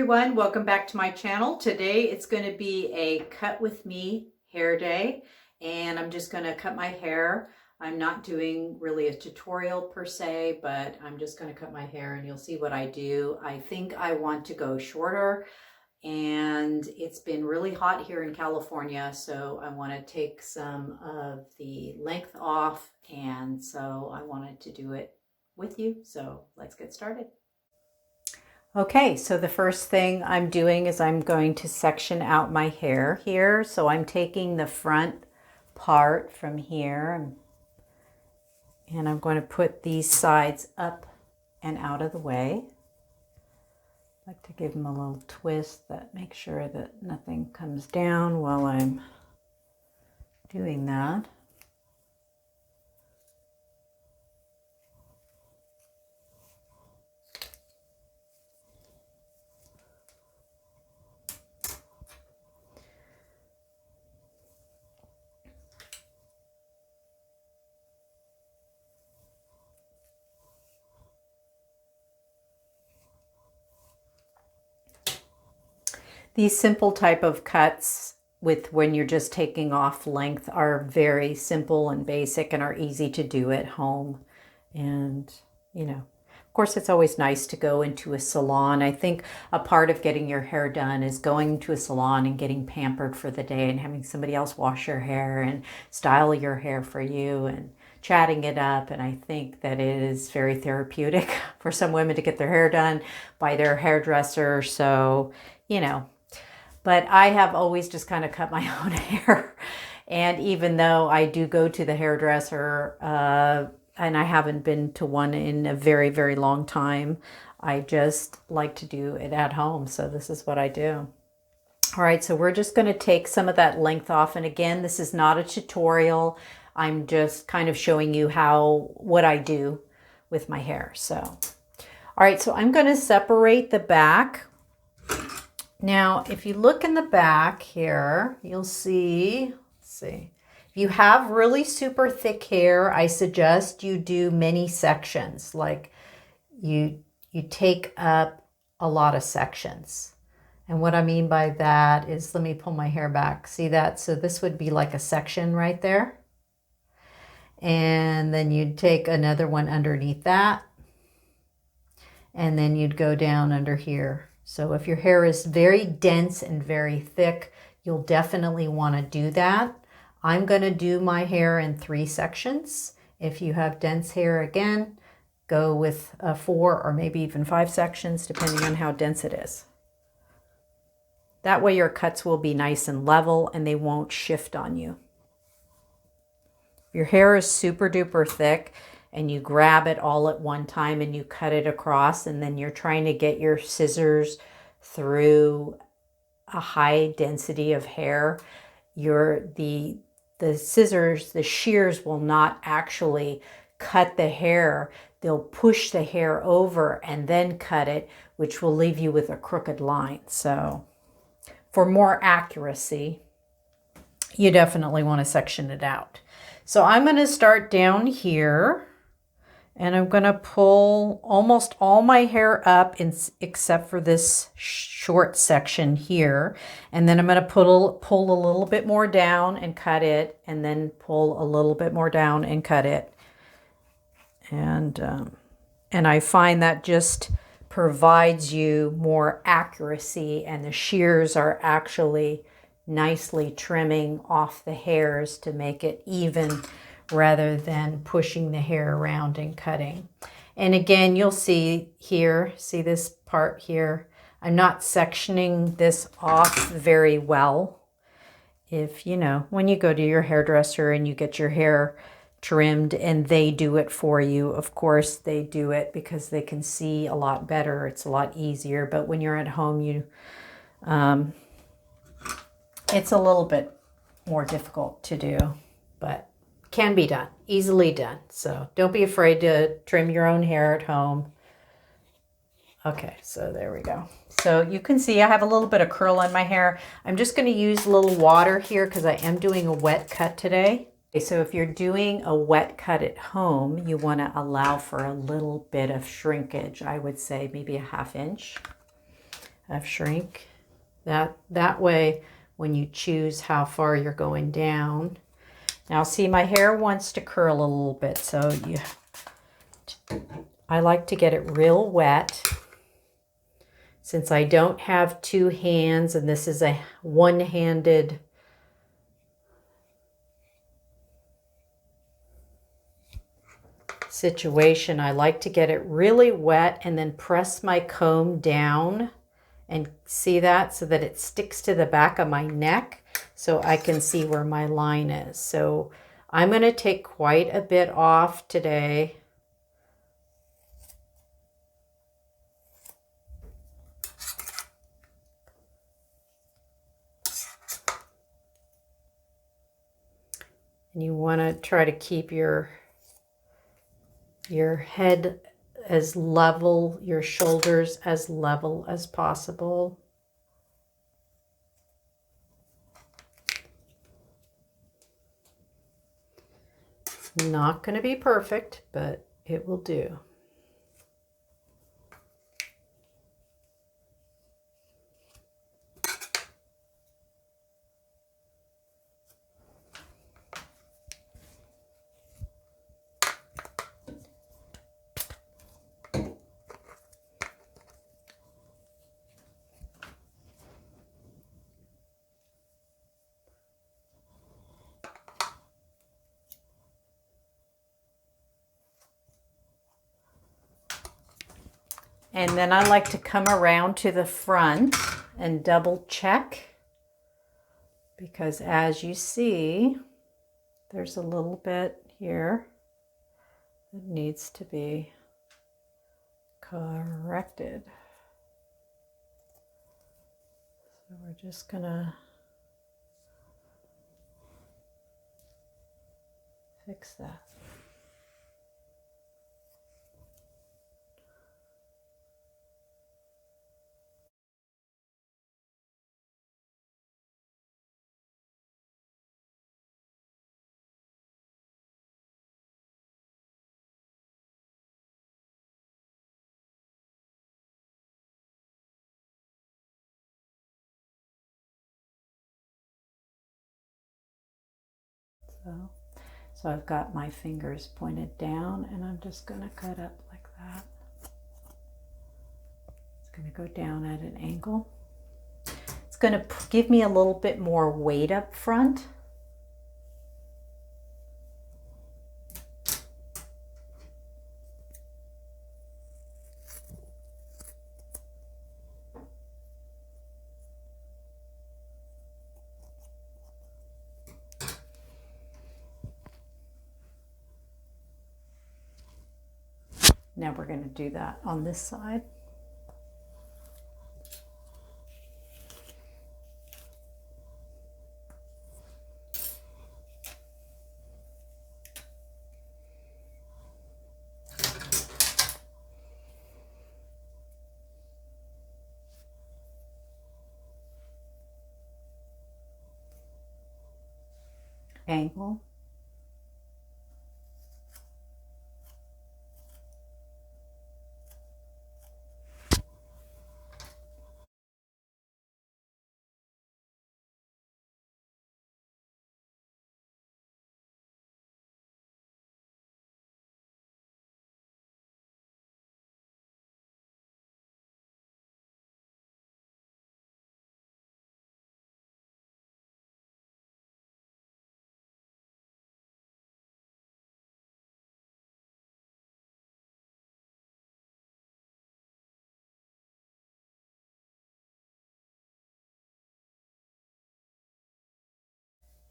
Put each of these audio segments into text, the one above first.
everyone, welcome back to my channel. Today it's going to be a cut with me hair day, and I'm just going to cut my hair. I'm not doing really a tutorial per se, but I'm just going to cut my hair and you'll see what I do. I think I want to go shorter, and it's been really hot here in California, so I want to take some of the length off, and so I wanted to do it with you. So let's get started. Okay, so the first thing I'm doing is I'm going to section out my hair here. So I'm taking the front part from here and I'm going to put these sides up and out of the way. I like to give them a little twist that makes sure that nothing comes down while I'm doing that. These simple type of cuts with when you're just taking off length are very simple and basic and are easy to do at home. And, you know, of course, it's always nice to go into a salon. I think a part of getting your hair done is going to a salon and getting pampered for the day and having somebody else wash your hair and style your hair for you and chatting it up. And I think that it is very therapeutic for some women to get their hair done by their hairdresser. So, you know, but I have always just kind of cut my own hair. And even though I do go to the hairdresser, and I haven't been to one in a very, very long time, I just like to do it at home. So this is what I do. All right, so we're just going to take some of that length off. And again, this is not a tutorial. I'm just kind of showing you what I do with my hair. So, all right, so I'm going to separate the back. Now, if you look in the back here, you'll see, let's see, if you have really super thick hair, I suggest you do many sections. Like you take up a lot of sections. And what I mean by that is, let me pull my hair back. See that? So this would be like a section right there. And then you'd take another one underneath that. And then you'd go down under here. So if your hair is very dense and very thick, you'll definitely want to do that. I'm going to do my hair in 3 sections. If you have dense hair, again, go with 4 or maybe even 5 sections, depending on how dense it is. That way your cuts will be nice and level and they won't shift on you. If your hair is super duper thick and you grab it all at one time and you cut it across, and then you're trying to get your scissors through a high density of hair, the scissors, the shears will not actually cut the hair. They'll push the hair over and then cut it, which will leave you with a crooked line. So for more accuracy, you definitely want to section it out. So I'm going to start down here. And I'm going to pull almost all my hair up except for this short section here. And then I'm going to pull a little bit more down and cut it. And then pull a little bit more down and cut it. And I find that just provides you more accuracy. And the shears are actually nicely trimming off the hairs to make it even, rather than pushing the hair around and cutting. And again, you'll see here, see this part here, I'm not sectioning this off very well. If, you know, when you go to your hairdresser and you get your hair trimmed and they do it for you, of course they do it because they can see a lot better. It's a lot easier. But when you're at home, it's a little bit more difficult to do, but can be done, easily done. So don't be afraid to trim your own hair at home. Okay, so there we go. So you can see I have a little bit of curl in my hair. I'm just going to use a little water here because I am doing a wet cut today. Okay, so if you're doing a wet cut at home, you want to allow for a little bit of shrinkage. I would say maybe a 1/2 inch. have shrink. That way, when you choose how far you're going down. Now see, my hair wants to curl a little bit, so I like to get it real wet. Since I don't have two hands and this is a one-handed situation, I like to get it really wet and then press my comb down and see that so that it sticks to the back of my neck so I can see where my line is. So I'm going to take quite a bit off today. And you want to try to keep your head as level, your shoulders as level as possible. Not going to be perfect, but it will do. And then I like to come around to the front and double check, because as you see, there's a little bit here that needs to be corrected. So we're just gonna fix that. So I've got my fingers pointed down and I'm just going to cut up like that. It's going to go down at an angle. It's going to give me a little bit more weight up front. Now we're going to do that on this side. Angle.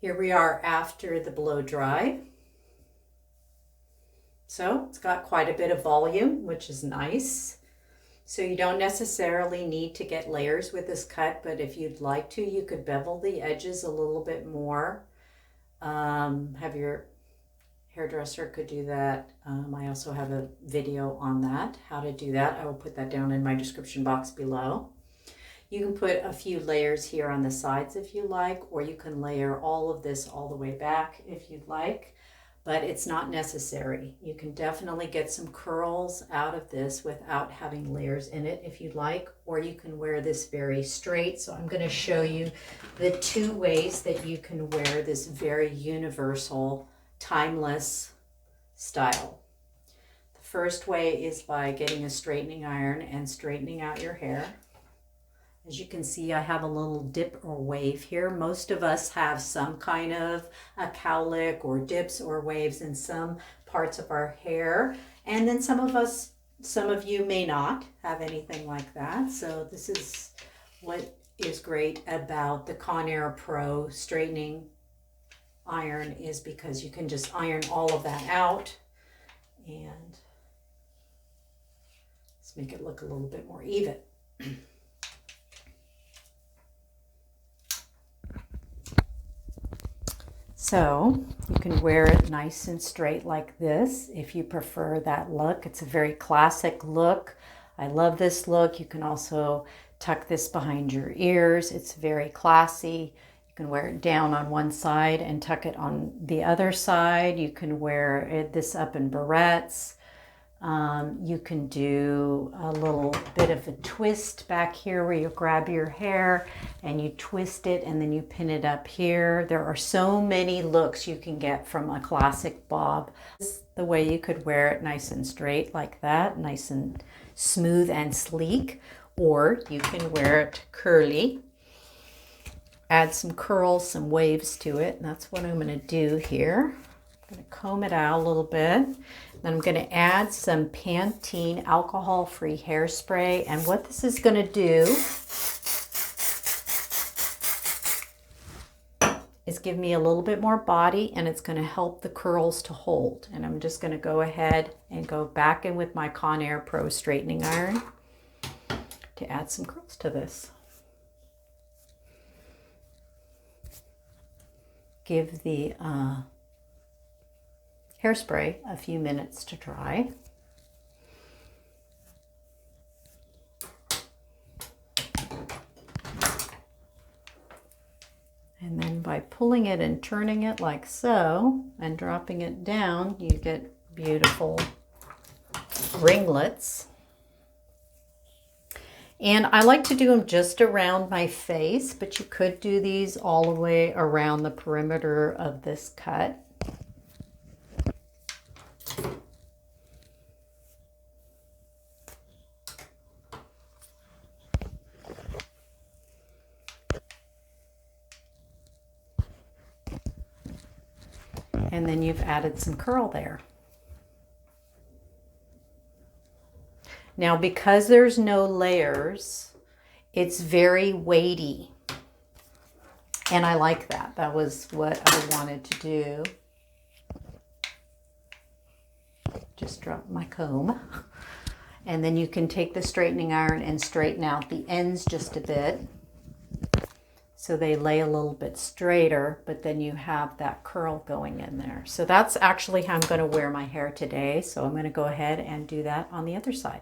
Here we are after the blow dry. So it's got quite a bit of volume, which is nice. So you don't necessarily need to get layers with this cut, but if you'd like to, you could bevel the edges a little bit more. Have your hairdresser could do that. I also have a video on that, how to do that. I will put that down in my description box below. You can put a few layers here on the sides if you like, or you can layer all of this all the way back if you'd like. but it's not necessary. You can definitely get some curls out of this without having layers in it if you like, or you can wear this very straight. So I'm going to show you the two ways that you can wear this very universal, timeless style. The first way is by getting a straightening iron and straightening out your hair. As you can see, I have a little dip or wave here. Most of us have some kind of a cowlick or dips or waves in some parts of our hair. And then some of you may not have anything like that. So this is what is great about the Conair Pro straightening iron, is because you can just iron all of that out and let's make it look a little bit more even. So you can wear it nice and straight like this if you prefer that look. It's a very classic look. I love this look. You can also tuck this behind your ears. It's very classy. You can wear it down on one side and tuck it on the other side. You can wear this up in barrettes. You can do a little bit of a twist back here where you grab your hair and you twist it and then you pin it up here. There are so many looks you can get from a classic bob. This is the way you could wear it nice and straight like that, nice and smooth and sleek, or you can wear it curly. Add some curls, some waves to it, and that's what I'm going to do here. I'm going to comb it out a little bit. Then I'm going to add some Pantene alcohol-free hairspray. And what this is going to do is give me a little bit more body, and it's going to help the curls to hold. And I'm just going to go ahead and go back in with my Conair Pro straightening iron to add some curls to this. Give the hairspray a few minutes to dry. And then by pulling it and turning it like so and dropping it down, you get beautiful ringlets. And I like to do them just around my face, but you could do these all the way around the perimeter of this cut. And then you've added some curl there. Now, because there's no layers, it's very weighty. And I like that. That was what I wanted to do. Just drop my comb. And then you can take the straightening iron and straighten out the ends just a bit, so they lay a little bit straighter, but then you have that curl going in there. So that's actually how I'm going to wear my hair today. So I'm going to go ahead and do that on the other side.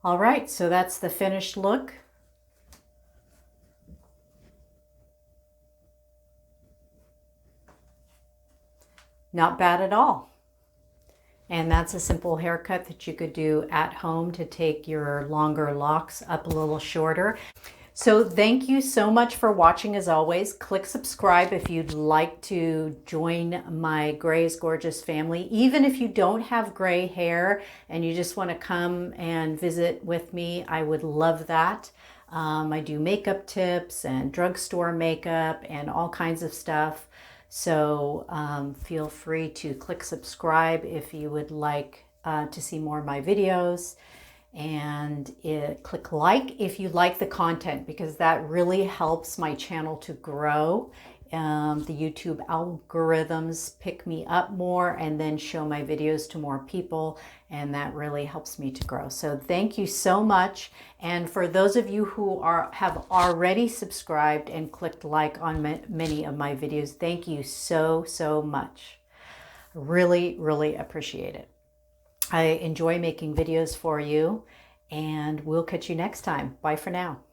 All right, so that's the finished look. Not bad at all. And that's a simple haircut that you could do at home to take your longer locks up a little shorter. So thank you so much for watching. As always, click subscribe if you'd like to join my Gray is Gorgeous family. Even if you don't have gray hair and you just want to come and visit with me, I would love that. I do makeup tips and drugstore makeup and all kinds of stuff. So feel free to click subscribe if you would like to see more of my videos. And click like if you like the content, because that really helps my channel to grow the YouTube algorithms pick me up more and then show my videos to more people, and that really helps me to grow. So thank you so much. And for those of you who have already subscribed and clicked like on many of my videos, thank you so much. Really appreciate it. I enjoy making videos for you, and we'll catch you next time. Bye for now.